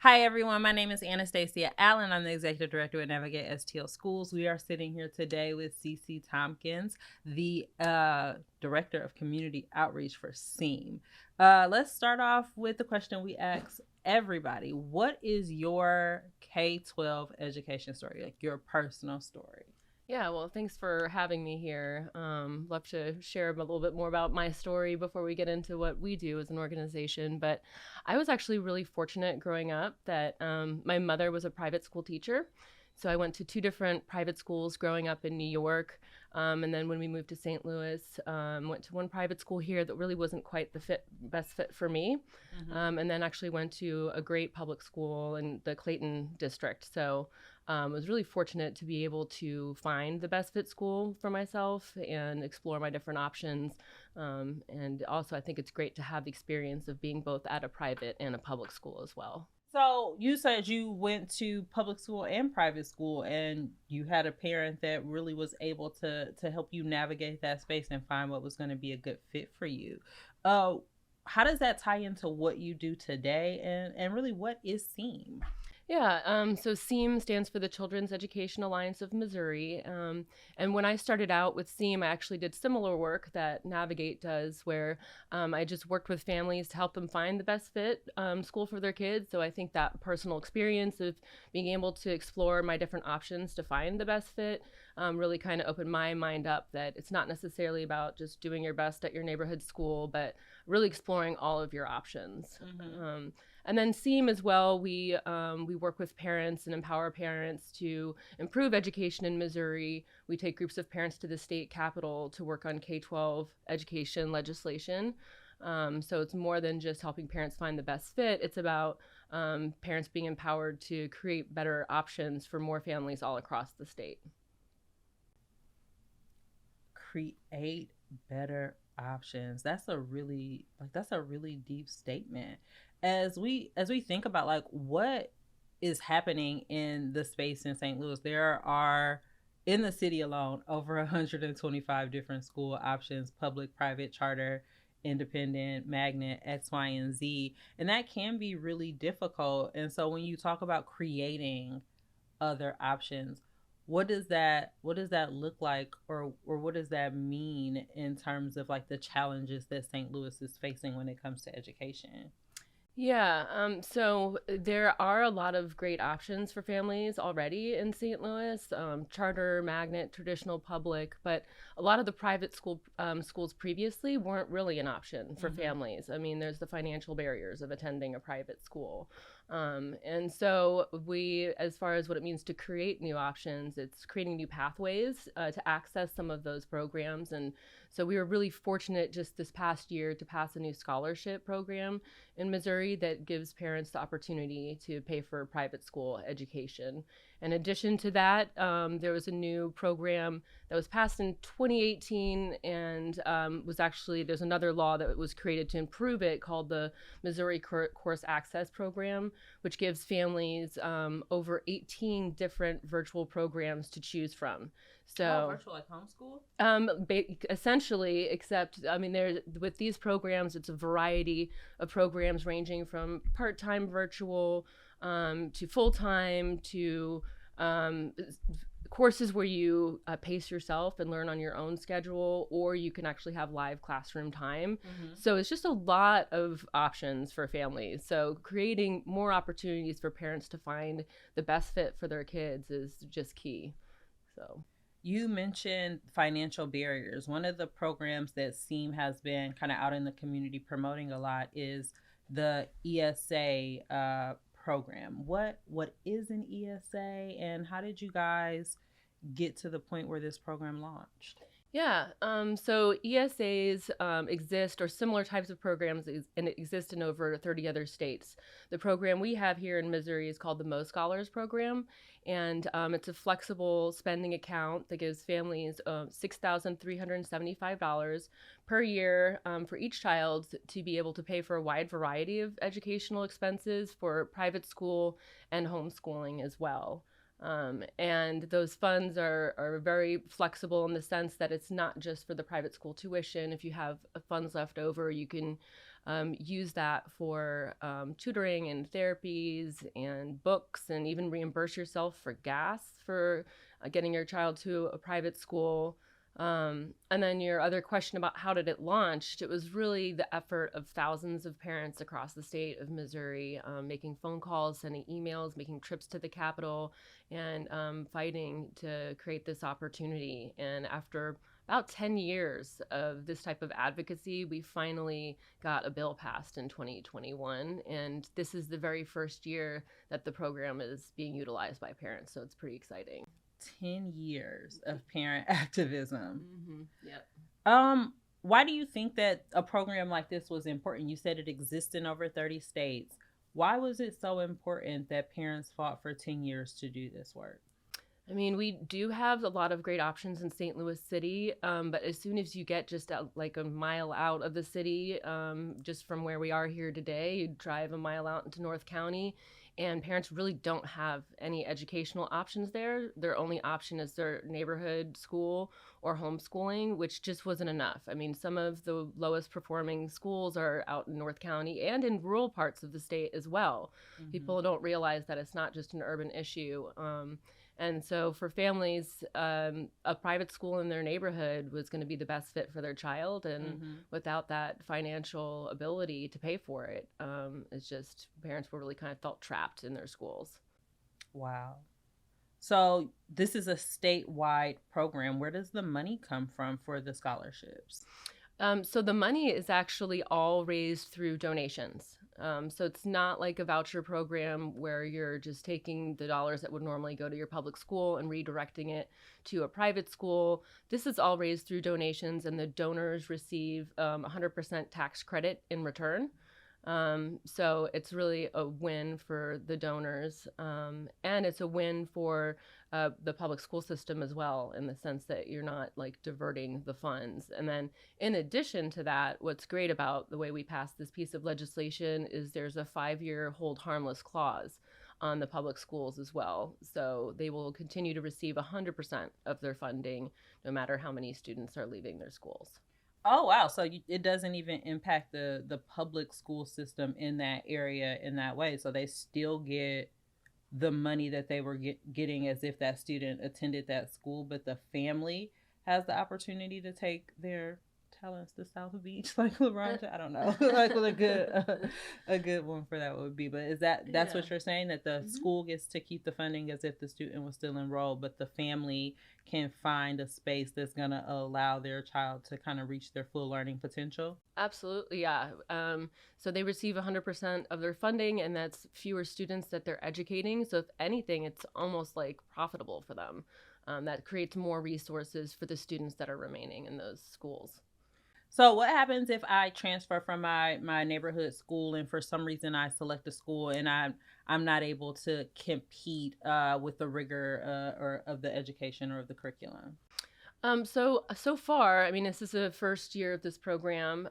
Hi, everyone. My name is Anastasia Allen. I'm the Executive Director at Navigate STL Schools. We are sitting here today with Cici Tompkins, the Director of Community Outreach for CEAM. Let's start off with the question we ask everybody. What is your K-12 education story, like your personal story? Yeah, well, thanks for having me here. Love to share a little bit more about my story before we get into what we do as an organization. But I was actually really fortunate growing up that my mother was a private school teacher. So I went to two different private schools growing up in New York. And then when we moved to St. Louis, went to one private school here that really wasn't quite the best fit for me. Mm-hmm. And then actually went to a great public school in the Clayton district. So I was really fortunate to be able to find the best fit school for myself and explore my different options. And also, I think it's great to have the experience of being both at a private and a public school as well. So you said you went to public school and private school, and you had a parent that really was able to help you navigate that space and find what was going to be a good fit for you. Uh, how does that tie into what you do today, and really what is SEAM? Yeah, so CEAM stands for the Children's Education Alliance of Missouri. And when I started out with CEAM, I actually did similar work that Navigate does, where I just worked with families to help them find the best fit school for their kids. So I think that personal experience of being able to explore my different options to find the best fit really kind of opened my mind up that it's not necessarily about just doing your best at your neighborhood school, but really exploring all of your options. Mm-hmm. And then CEAM as well, we work with parents and empower parents to improve education in Missouri. We take groups of parents to the state capitol to work on K-12 education legislation. So it's more than just helping parents find the best fit. It's about parents being empowered to create better options for more families all across the state. Create better options. That's a really deep statement. As we think about like what is happening in the space in St. Louis, there are in the city alone over 125 different school options: public, private, charter, independent, magnet, X, Y, and Z. And that can be really difficult. And so when you talk about creating other options, what does that look like, or what does that mean in terms of like the challenges that St. Louis is facing when it comes to education? Yeah, so there are a lot of great options for families already in St. Louis, charter, magnet, traditional public, but a lot of the private schools previously weren't really an option for Mm-hmm. families. I mean, there's the financial barriers of attending a private school. And so as far as what it means to create new options, it's creating new pathways to access some of those programs. And so we were really fortunate just this past year to pass a new scholarship program in Missouri that gives parents the opportunity to pay for private school education. In addition to that, there was a new program that was passed in 2018, and there's another law that was created to improve it called the Missouri Course Access Program, which gives families over 18 different virtual programs to choose from. Oh, So virtual like homeschool. essentially, except I mean, there's with these programs, it's a variety of programs ranging from part-time virtual to full-time to um, courses where you pace yourself and learn on your own schedule, or you can actually have live classroom time. Mm-hmm. So it's just a lot of options for families. So creating more opportunities for parents to find the best fit for their kids is just key. So. You mentioned financial barriers. One of the programs that SEAM has been kind of out in the community promoting a lot is the ESA program. What is an ESA, and how did you guys get to the point where this program launched? Yeah, so ESAs exist, or similar types of programs, and exist in over 30 other states. The program we have here in Missouri is called the Mo Scholars Program, and it's a flexible spending account that gives families $6,375 per year for each child to be able to pay for a wide variety of educational expenses for private school and homeschooling as well. And those funds are very flexible in the sense that it's not just for the private school tuition. If you have funds left over, you can use that for tutoring and therapies and books, and even reimburse yourself for gas for getting your child to a private school. And then your other question about how did it launch, it was really the effort of thousands of parents across the state of Missouri, making phone calls, sending emails, making trips to the Capitol, and fighting to create this opportunity. And after about 10 years of this type of advocacy, we finally got a bill passed in 2021. And this is the very first year that the program is being utilized by parents. So it's pretty exciting. 10 years of parent activism. Mm-hmm. Yep. Why do you think that a program like this was important? You said it exists in over 30 states. Why was it so important that parents fought for 10 years to do this work? I mean, we do have a lot of great options in St. Louis City, but as soon as you get just like a mile out of the city, just from where we are here today, you drive a mile out into North County, and parents really don't have any educational options there. Their only option is their neighborhood school or homeschooling, which just wasn't enough. I mean, some of the lowest performing schools are out in North County and in rural parts of the state as well. Mm-hmm. People don't realize that it's not just an urban issue. And so for families, a private school in their neighborhood was going to be the best fit for their child. And without that financial ability to pay for it, it's just parents were really kind of felt trapped in their schools. Wow. So this is a statewide program. Where does the money come from for the scholarships? So the money is actually all raised through donations. So it's not like a voucher program where you're just taking the dollars that would normally go to your public school and redirecting it to a private school. This is all raised through donations, and the donors receive 100% tax credit in return. So it's really a win for the donors, and it's a win for the public school system as well, in the sense that you're not like diverting the funds. And then in addition to that, what's great about the way we passed this piece of legislation is there's a 5-year hold harmless clause on the public schools as well. So they will continue to receive 100% of their funding, no matter how many students are leaving their schools. Oh, wow. So it doesn't even impact the public school system in that area in that way. So they still get the money that they were getting as if that student attended that school, but the family has the opportunity to take their talents to South Beach, like LeBron. I don't know, like what a good one for that would be. But is that's what you're saying, that the school gets to keep the funding as if the student was still enrolled, but the family can find a space that's going to allow their child to kind of reach their full learning potential? Absolutely, yeah. So they receive 100% of their funding, and that's fewer students that they're educating. So if anything, it's almost like profitable for them. That creates more resources for the students that are remaining in those schools. So what happens if I transfer from my neighborhood school, and for some reason I select a school and I'm not able to compete with the rigor or of the education or of the curriculum? So far, I mean, this is the first year of this program,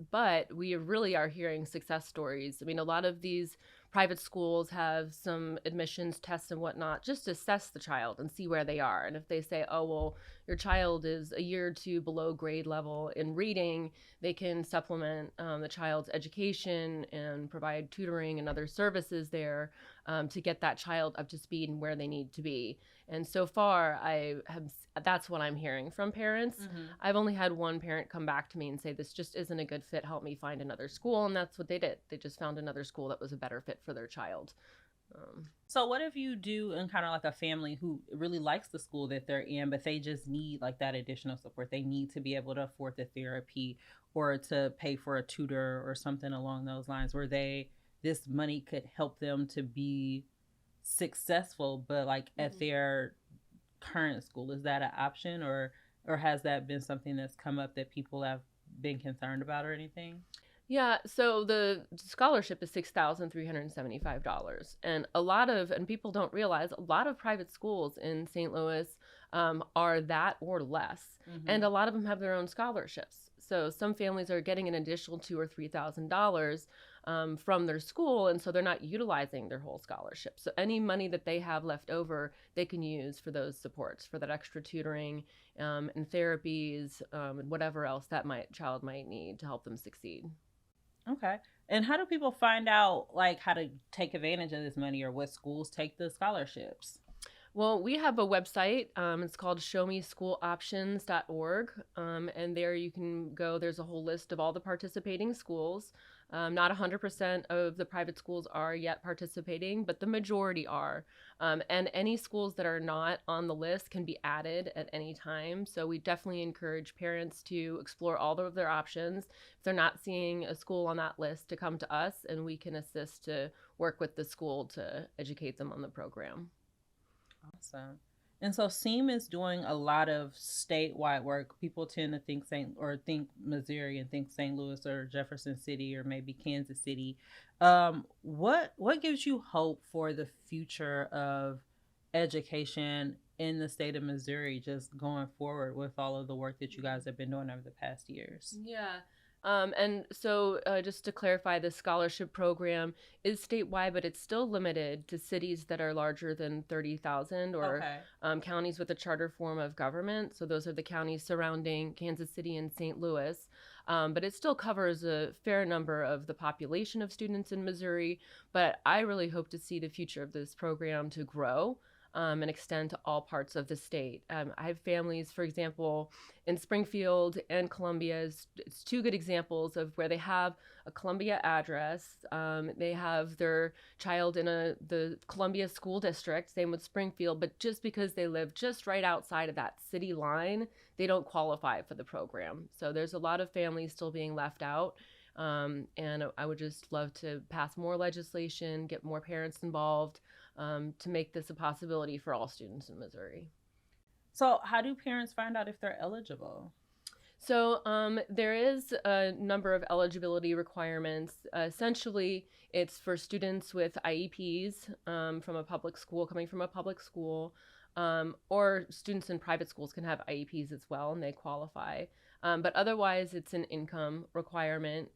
but we really are hearing success stories. I mean, a lot of these private schools have some admissions tests and whatnot, just to assess the child and see where they are. And if they say, oh, well, your child is a year or two below grade level in reading, they can supplement the child's education and provide tutoring and other services there to get that child up to speed and where they need to be. And so far, that's what I'm hearing from parents. I've only had one parent come back to me and say, this just isn't a good fit, help me find another school. And that's what they did. They just found another school that was a better fit for their child. So what if you do in kind of like a family who really likes the school that they're in, but they just need like that additional support? They need to be able to afford the therapy or to pay for a tutor or something along those lines, where this money could help them to be successful, but like at their current school. Is that an option, or has that been something that's come up that people have been concerned about or anything? Yeah, so the scholarship is $6,375, and people don't realize, a lot of private schools in St. Louis are that or less, and a lot of them have their own scholarships. So some families are getting an additional $2,000 or $3,000 from their school, and so they're not utilizing their whole scholarship. So any money that they have left over, they can use for those supports, for that extra tutoring and therapies and whatever else that child might need to help them succeed. Okay. And how do people find out like how to take advantage of this money or what schools take the scholarships? Well, we have a website. It's called showmeschooloptions.org. And there you can go. There's a whole list of all the participating schools. Not 100% of the private schools are yet participating, but the majority are. And any schools that are not on the list can be added at any time. So we definitely encourage parents to explore all of their options. If they're not seeing a school on that list, to come to us and we can assist to work with the school to educate them on the program. Awesome. And so SEAM is doing a lot of statewide work. People tend to think Missouri and think St. Louis or Jefferson City or maybe Kansas City. What gives you hope for the future of education in the state of Missouri, just going forward with all of the work that you guys have been doing over the past years? Yeah. And so, just to clarify, the scholarship program is statewide, but it's still limited to cities that are larger than 30,000 or Okay. counties with a charter form of government. So, those are the counties surrounding Kansas City and St. Louis. But it still covers a fair number of the population of students in Missouri. But I really hope to see the future of this program to grow. And extend to all parts of the state. I have families, for example, in Springfield and Columbia. It's two good examples of where they have a Columbia address. They have their child in the Columbia school district, same with Springfield, but just because they live just right outside of that city line, they don't qualify for the program. So there's a lot of families still being left out. And I would just love to pass more legislation, get more parents involved, to make this a possibility for all students in Missouri. So, how do parents find out if they're eligible? So there is a number of eligibility requirements. Essentially, it's for students with IEPs from a public school, coming from a public school, or students in private schools can have IEPs as well, and they qualify. But otherwise, it's an income requirement.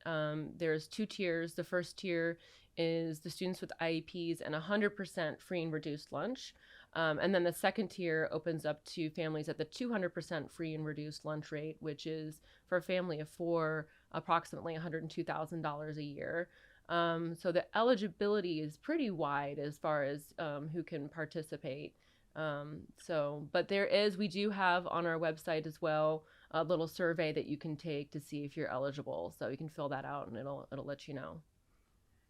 There's two tiers. The first tier is the students with IEPs and 100% free and reduced lunch. And then the second tier opens up to families at the 200% free and reduced lunch rate, which is for a family of four, approximately $102,000 a year. So the eligibility is pretty wide as far as who can participate. But we do have on our website as well a little survey that you can take to see if you're eligible. So you can fill that out and it'll let you know.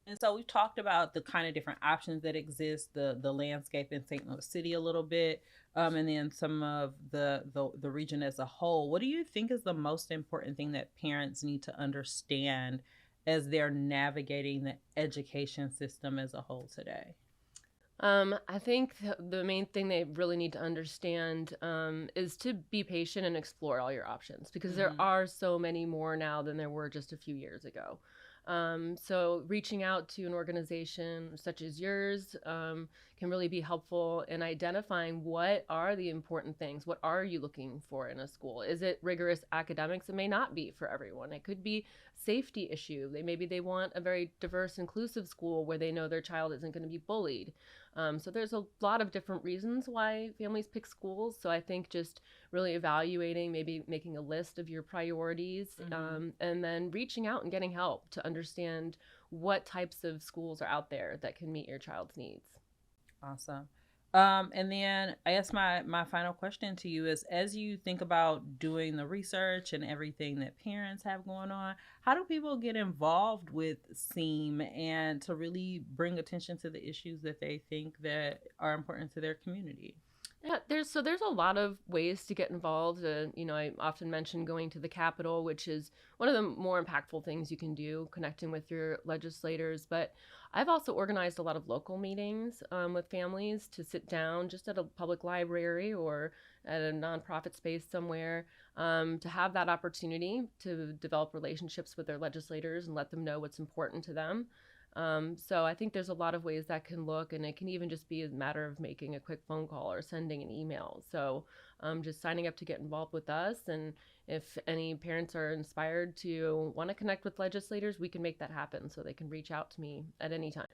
And so we've talked about the kind of different options that exist, the landscape in St. Louis City a little bit, and then some of the region as a whole. What do you think is the most important thing that parents need to understand as they're navigating the education system as a whole today? I think the main thing they really need to understand is to be patient and explore all your options because there Mm-hmm. are so many more now than there were just a few years ago. So reaching out to an organization such as yours can really be helpful in identifying what are the important things. What are you looking for in a school? Is it rigorous academics? It may not be for everyone. It could be safety issue. Maybe they want a very diverse, inclusive school where they know their child isn't going to be bullied. So there's a lot of different reasons why families pick schools. So I think just really evaluating, maybe making a list of your priorities, and then reaching out and getting help to understand what types of schools are out there that can meet your child's needs. Awesome. And then I guess my final question to you is, as you think about doing the research and everything that parents have going on, how do people get involved with SEAM and to really bring attention to the issues that they think that are important to their community? Yeah, there's a lot of ways to get involved. I often mention going to the Capitol, which is one of the more impactful things you can do, connecting with your legislators. But I've also organized a lot of local meetings with families to sit down just at a public library or at a nonprofit space somewhere to have that opportunity to develop relationships with their legislators and let them know what's important to them. So I think there's a lot of ways that can look, and it can even just be a matter of making a quick phone call or sending an email. So just signing up to get involved with us. And if any parents are inspired to want to connect with legislators, we can make that happen so they can reach out to me at any time.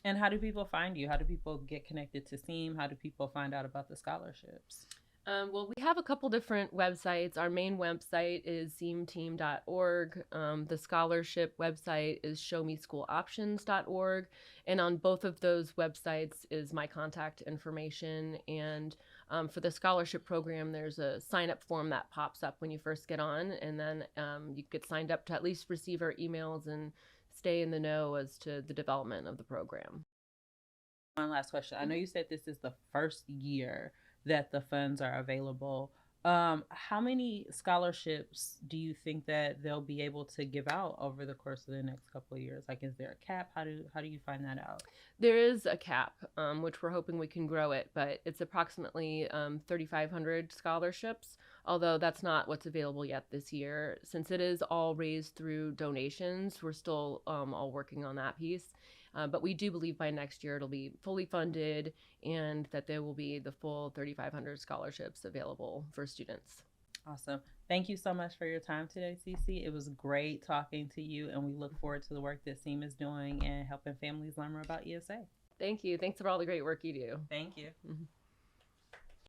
And how do people find you? How do people get connected to SEAM? How do people find out about the scholarships? Well, we have a couple different websites. Our main website is ceamteam.org. The scholarship website is showmeschooloptions.org. And on both of those websites is my contact information. And for the scholarship program, there's a sign up form that pops up when you first get on. And then you get signed up to at least receive our emails and stay in the know as to the development of the program. One last question. I know you said this is the first year that the funds are available. How many scholarships do you think that they'll be able to give out over the course of the next couple of years? Like, is there a cap? How do you find that out? There is a cap, which we're hoping we can grow it, but it's approximately 3,500 scholarships, although that's not what's available yet this year. Since it is all raised through donations, we're still all working on that piece. But we do believe by next year it'll be fully funded and that there will be the full 3,500 scholarships available for students. Awesome. Thank you so much for your time today, Cici. It was great talking to you, and we look forward to the work that CEAM is doing and helping families learn more about ESA. Thank you. Thanks for all the great work you do. Thank you. Mhm.